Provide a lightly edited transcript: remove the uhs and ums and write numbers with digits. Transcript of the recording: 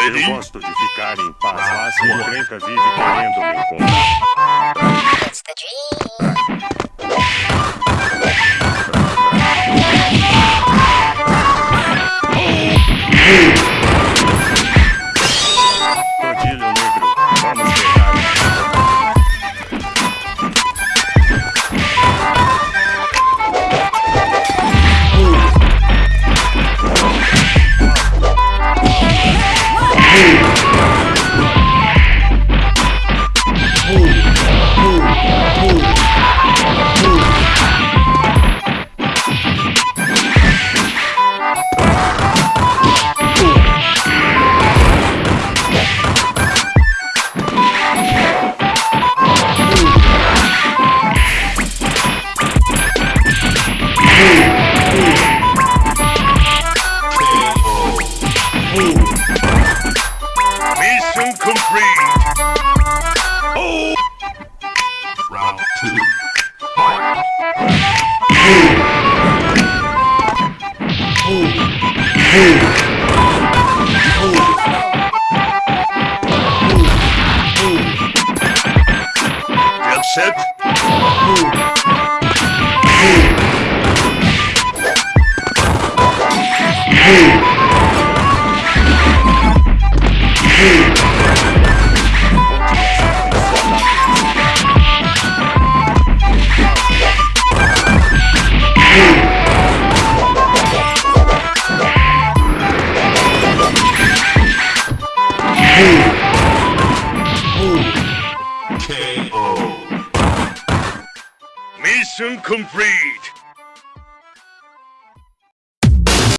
Eu gosto de ficar em paz, mas a encrenca vive querendo me encontrar. It's the dream. Todilho negro, vamos pegar. Mission complete. Oh. Round two. Get set. KO. Mission complete.